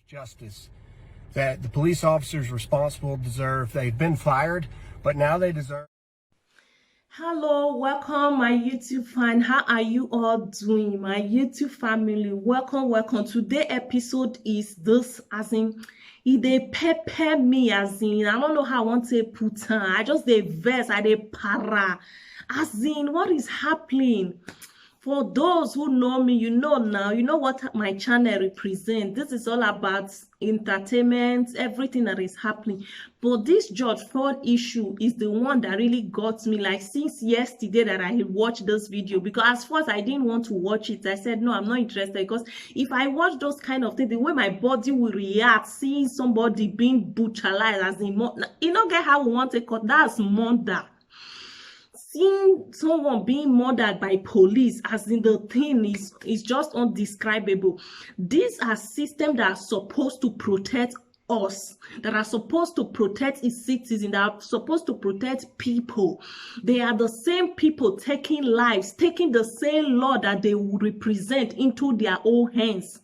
justice that the police officers responsible deserve. They've been fired, but now they deserve. Hello, welcome my YouTube fan. How are you all doing, my YouTube family? Welcome. Today episode is this, as in they pepper me, as in I don't know how I want to put on. I just the verse, I the para, as in what is happening. For those who know me, you know now, you know what my channel represents. This is all about entertainment, everything that is happening. But this George Floyd issue is the one that really got me, like since yesterday that I watched this video. Because at first I didn't want to watch it. I said, no, I'm not interested. Because if I watch those kind of things, the way my body will react, seeing somebody being brutalized, as in, you don't get how we want to cut. That's murder. Seeing someone being murdered by police, as in the thing is just undescribable. These are systems that are supposed to protect us, that are supposed to protect its citizens, that are supposed to protect people. They are the same people taking lives, taking the same law that they will represent into their own hands.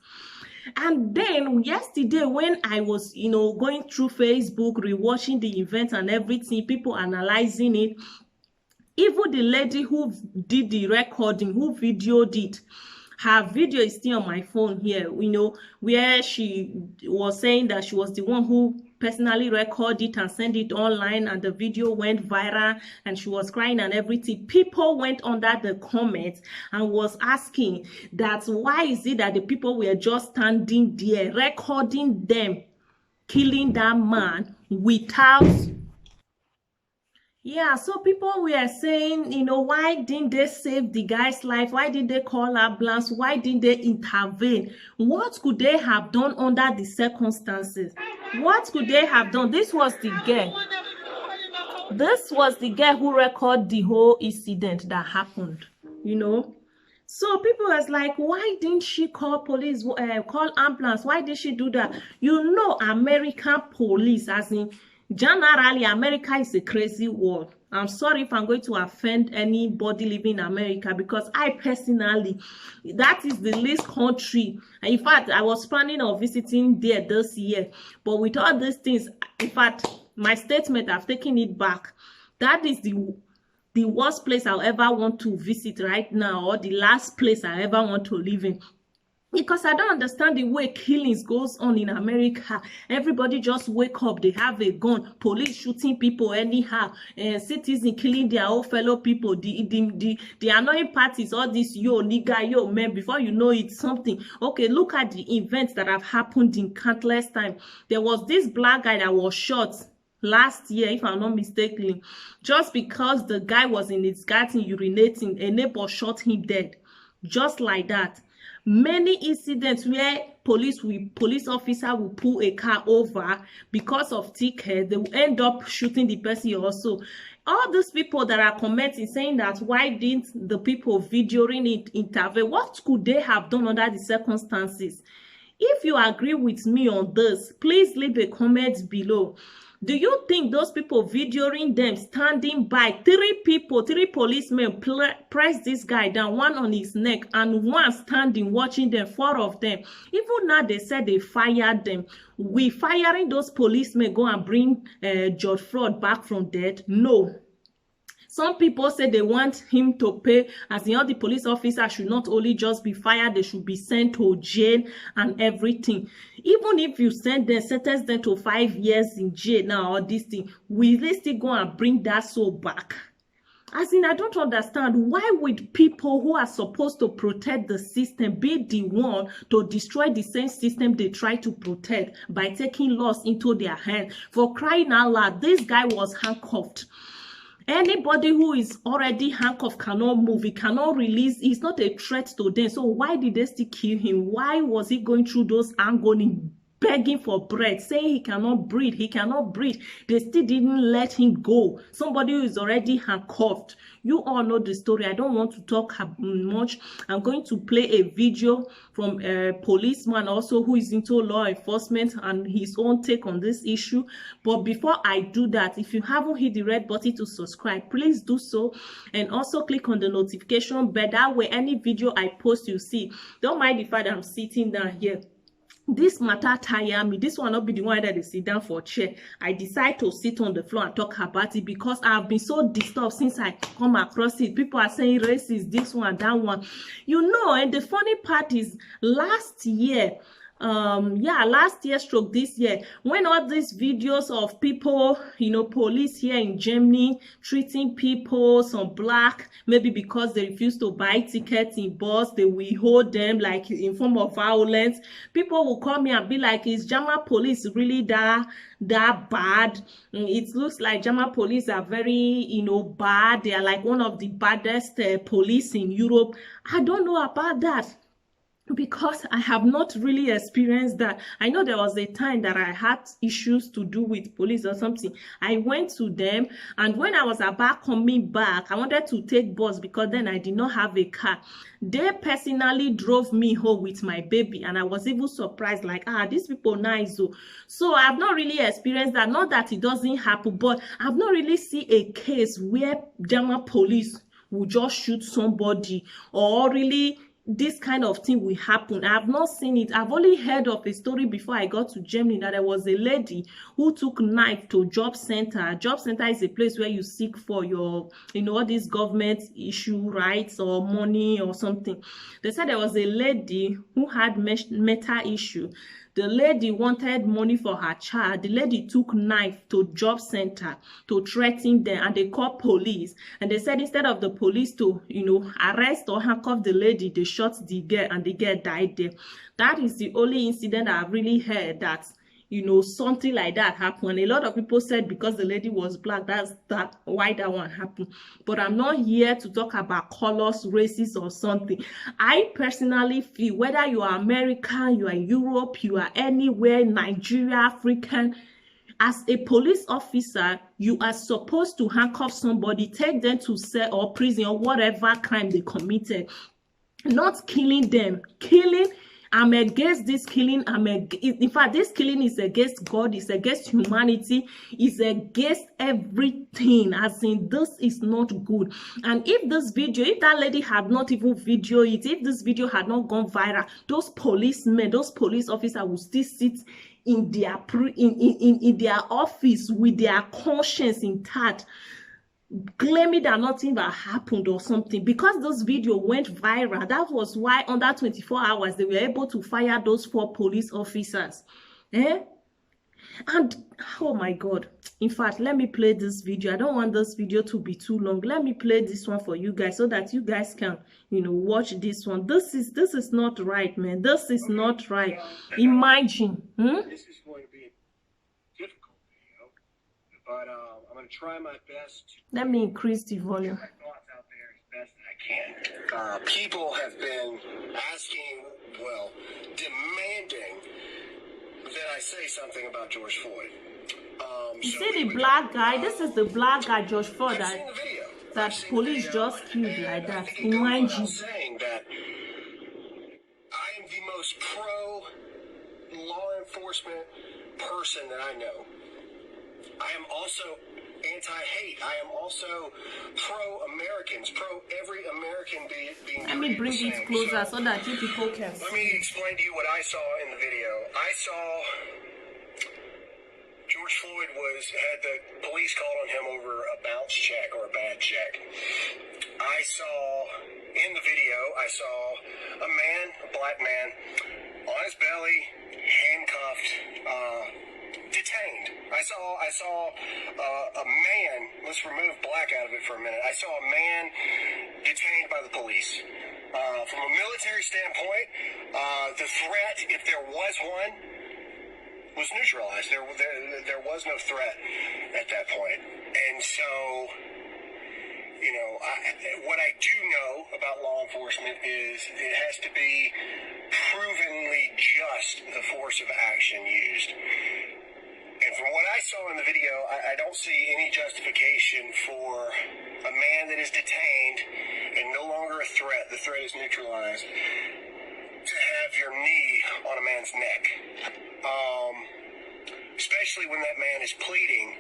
And then yesterday, when I was, going through Facebook, rewatching the event and everything, people analyzing it, even the lady who did the recording, who videoed it, her video is still on my phone here, where she was saying that she was the one who personally recorded it and sent it online, and the video went viral and she was crying and everything. People went under the comments and was asking that why is it that the people were just standing there recording them killing that man without... Yeah, so people were saying, why didn't they save the guy's life? Why did they call ambulance? Why didn't they intervene? What could they have done under the circumstances? What could they have done? This was the girl. This was the girl who recorded the whole incident that happened, So people was like, why didn't she call police, call ambulance? Why did she do that? American police, as in, generally, America is a crazy world. I'm sorry if I'm going to offend anybody living in America, because I personally, that is the least country. In fact, I was planning on visiting there this year. But with all these things, in fact, my statement, I've taken it back. That is the worst place I'll ever want to visit right now, or the last place I ever want to live in. Because I don't understand the way killings goes on in America. Everybody just wake up, they have a gun, police shooting people anyhow, citizens killing their own fellow people. The annoying part is all this yo nigga, yo man, before you know it's something. Okay, look at the events that have happened in countless time. There was this black guy that was shot last year, if I'm not mistaken, just because the guy was in his garden urinating. A neighbor shot him dead, just like that. Many incidents where police officer will pull a car over because of ticket, they will end up shooting the person also. All these people that are commenting saying that why didn't the people videoing it intervene? What could they have done under the circumstances? If you agree with me on this, please leave a comment below. Do you think those people videoing them standing by, three policemen press this guy down, one on his neck and one standing watching them, 4 of them? Even now they said they fired them. We firing those policemen go and bring George Floyd back from death? No. Some people say they want him to pay, as in all the police officers should not only just be fired, they should be sent to jail and everything. Even if you sentence them to 5 years in jail now, or this thing, will they still go and bring that soul back? As in, I don't understand, why would people who are supposed to protect the system be the one to destroy the same system they try to protect by taking laws into their hands? For crying out loud, this guy was handcuffed. Anybody who is already handcuffed cannot move. He cannot release. He's not a threat to them. So why did they still kill him? Why was he going through those agony, begging for breath, saying he cannot breathe? He cannot breathe. They still didn't let him go. Somebody who is already handcuffed. You all know the story. I don't want to talk much. I'm going to play a video from a policeman also who is into law enforcement and his own take on this issue. But before I do that, if you haven't hit the red button to subscribe, please do so. And also click on the notification bell. That way, any video I post, you see. Don't mind the fact that I'm sitting down here. this matter tire me. This one not be the one that they sit down for chair. I decide to sit on the floor and talk about it because I've been so disturbed since I come across it. People are saying racist, this one, that one. You know, and the funny part is last year, last year stroke this year, when all these videos of people, you know, police here in Germany treating people, some black, maybe because they refuse to buy tickets in bus, they will hold them like in form of violence. People will call me and be like, is German police really that bad? It looks like German police are very, you know, bad. They are like one of the baddest police in Europe. I don't know about that, because I have not really experienced that. I know there was a time that I had issues to do with police or something. I went to them, and when I was about coming back, I wanted to take bus because then I did not have a car. They personally drove me home with my baby, and I was even surprised, like, these people nice. So I've not really experienced that. Not that it doesn't happen, but I've not really seen a case where German police will just shoot somebody, or really this kind of thing will happen. I have not seen it. I've only heard of a story before I got to Germany that there was a lady who took knife to job center. Job center is a place where you seek for your, you know, all these government issue rights or money or something. They said there was a lady who had mental issue. The lady wanted money for her child. The lady took knife to job center to threaten them, and they called police. And they said instead of the police to, you know, arrest or handcuff the lady, they shot the girl, and the girl died there. That is the only incident I've really heard that, you know, something like that happened. A lot of people said because the lady was black, that's why that one happened. But I'm not here to talk about colors, races, or something. I personally feel whether you are American, you are Europe, you are anywhere, Nigeria, African, as a police officer, you are supposed to handcuff somebody, take them to cell or prison or whatever crime they committed. Not killing them. Killing, I'm against this killing. In fact, this killing is against God, it's against humanity, it's against everything. As in, this is not good. And if this video, if that lady had not even videoed it, if this video had not gone viral, those policemen, those police officers would still sit in their in their office with their conscience intact, claiming that nothing had happened or something. Because this video went viral, that was why under 24 hours they were able to fire those 4 police officers. And oh my God, in fact, let me play this video. I don't want this video to be too long. Let me play this one for you guys so that you guys can, you know, watch this one. This is not right, man. This is not right. Imagine. This is going to be a difficult video, but I'm going to try my best. Let me increase the volume. My thoughts out there as best that I can. People have been asking, well, demanding that I say something about George Floyd. You see the black guy? This is the black guy, George Floyd, that police just killed like that. Imagine. Saying that I am the most pro law enforcement person that I know. I am also anti-hate. I am also pro-Americans, pro every American being. Let me bring it closer so that you people can see. Let me explain to you what I saw in the video. I saw George Floyd had the police calling him over a bounce check or a bad check. I saw in the video, I saw a man, a black man, on his belly, handcuffed, detained. I saw a man, let's remove black out of it for a minute. I saw a man detained by the police. From a military standpoint, the threat, if there was one, was neutralized. There was no threat at that point. And so, you know, what I do know about law enforcement is it has to be provenly just, the force of action used. And from what I saw in the video, I don't see any justification for a man that is detained and no longer a threat, the threat is neutralized, to have your knee on a man's neck. Especially when that man is pleading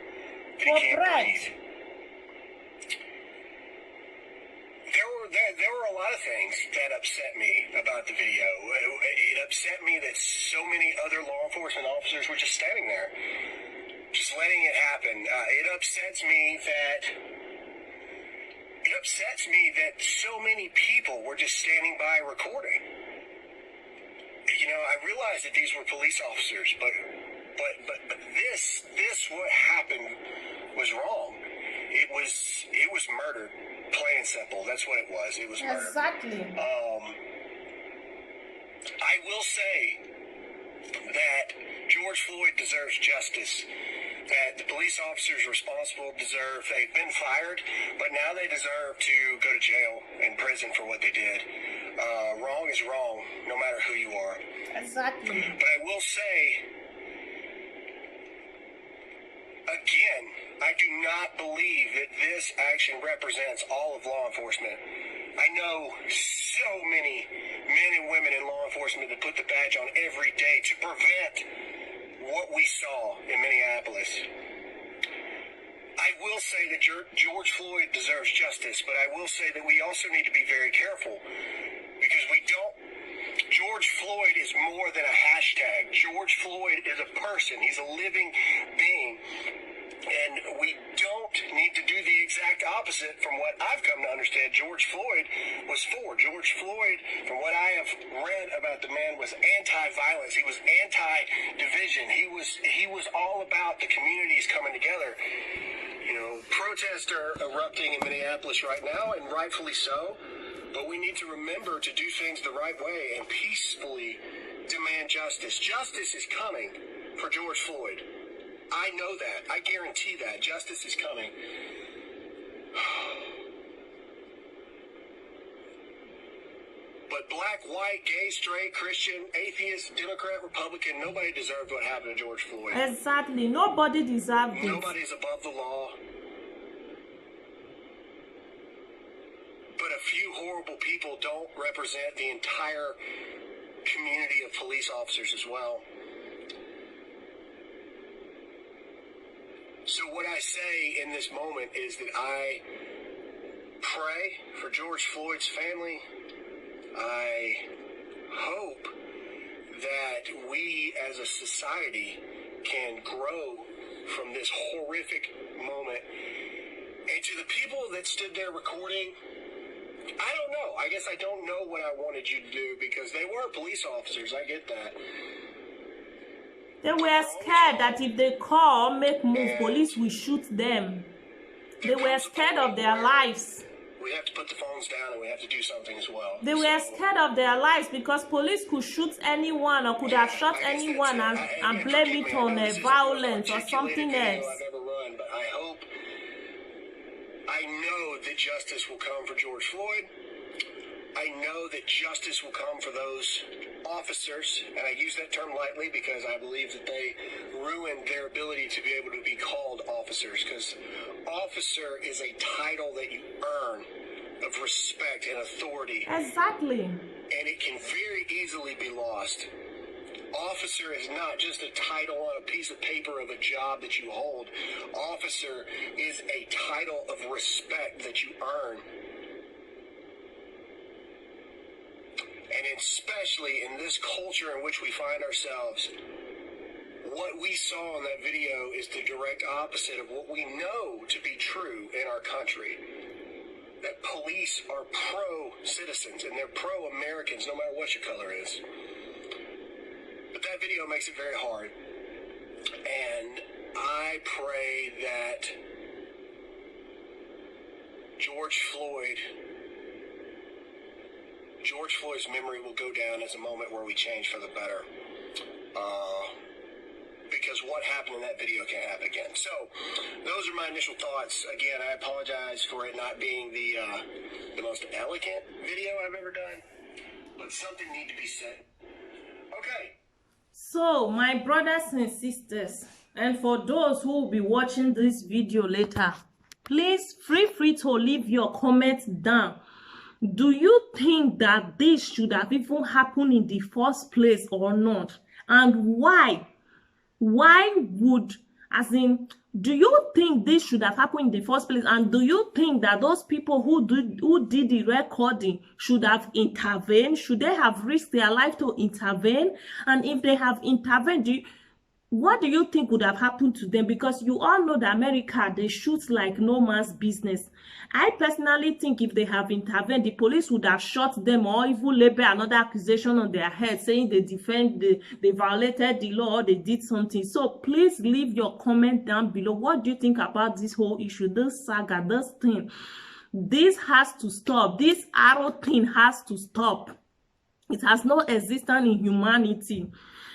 that he can't breathe. there were a lot of things that upset me about the video. It upset me that so many other law enforcement officers were just standing there, just letting it happen. It upsets me that so many people were just standing by recording. You know, I realized that these were police officers, but this what happened was wrong. It was murder, plain and simple. That's what it was. It was murder. Exactly. I will say that George Floyd deserves justice. That the police officers responsible deserve, they've been fired, but now they deserve to go to jail and prison for what they did. Wrong is wrong, no matter who you are. Exactly. But I will say, again, I do not believe that this action represents all of law enforcement. I know so many men and women in law enforcement that put the badge on every day to prevent what we saw in Minneapolis. I will say that George Floyd deserves justice, but I will say that we also need to be very careful because George Floyd is more than a hashtag. George Floyd is a person. He's a living being. And we don't need to do the exact opposite from what I've come to understand George Floyd was for. George Floyd, from what I have read about the man, was anti-violence. He was anti-division. He was all about the communities coming together. You know, protests are erupting in Minneapolis right now, and rightfully so. But we need to remember to do things the right way and peacefully demand justice. Justice is coming for George Floyd. I know that. I guarantee that. Justice is coming. But black, white, gay, straight, Christian, atheist, Democrat, Republican, nobody deserved what happened to George Floyd. Exactly. Nobody deserved it. Nobody's above the law. But a few horrible people don't represent the entire community of police officers as well. So what I say in this moment is that I pray for George Floyd's family. I hope that we as a society can grow from this horrific moment. And to the people that stood there recording, I don't know. I guess I don't know what I wanted you to do because they were police officers. I get that. They were scared that if they call, make move, police will shoot them. They were scared of their lives. We have to put the phones down and we have to do something as well. They were scared of their lives because police could shoot anyone or could have shot anyone and blame it on violence or something else. I've ever run, but I know that justice will come for George Floyd. I know that justice will come for those officers, and I use that term lightly because I believe that they ruined their ability to be able to be called officers, because officer is a title that you earn of respect and authority. Exactly. And it can very easily be lost. Officer is not just a title on a piece of paper of a job that you hold. Officer is a title of respect that you earn. And especially in this culture in which we find ourselves, what we saw in that video is the direct opposite of what we know to be true in our country. That police are pro-citizens and they're pro-Americans no matter what your color is. But that video makes it very hard. And I pray that George Floyd's memory will go down as a moment where we change for the better. Because what happened in that video can't happen again. So, those are my initial thoughts. Again, I apologize for it not being the most elegant video I've ever done. But something needs to be said. Okay. So, my brothers and sisters, and for those who will be watching this video later, please feel free to leave your comments down. Do you think that this should have even happened in the first place or not? And why? Why would Do you think this should have happened in the first place? And do you think that those people who did the recording should have intervened? Should they have risked their life to intervene? And if they have intervened, what do you think would have happened to them? Because you all know that America, they shoot like no man's business. I personally think if they have intervened, the police would have shot them or even label another accusation on their head saying they violated the law or they did something. So please leave your comment down below. What do you think about this whole issue, this saga, this thing? This has to stop. This arrow thing has to stop. It has no existence in humanity.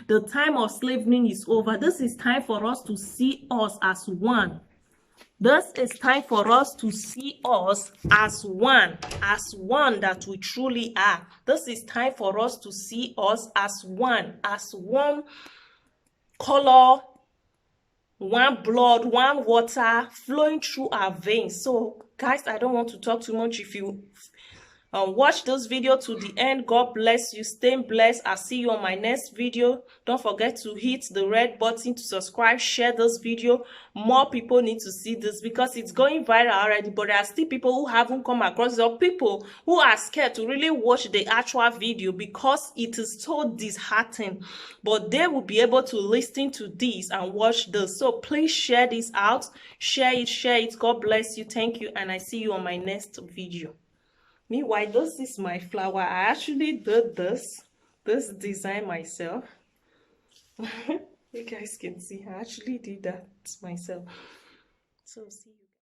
The time of slavery is over. This is time for us to see us as one. This is time for us to see us as one that we truly are. This is time for us to see us as one color, one blood, one water flowing through our veins. So, guys, I don't want to talk too much. If you watch this video to the end, God bless you. Stay blessed. I'll see you on my next video. Don't forget to hit the red button to subscribe, share this video. More people need to see this because it's going viral already, but there are still people who haven't come across it, or people who are scared to really watch the actual video because it is so disheartening. But they will be able to listen to this and watch this. So please share this out. Share it. God bless you. Thank you, and I see you on my next video. Meanwhile, this is my flower. I actually did this design myself. You guys can see I actually did that myself. So see.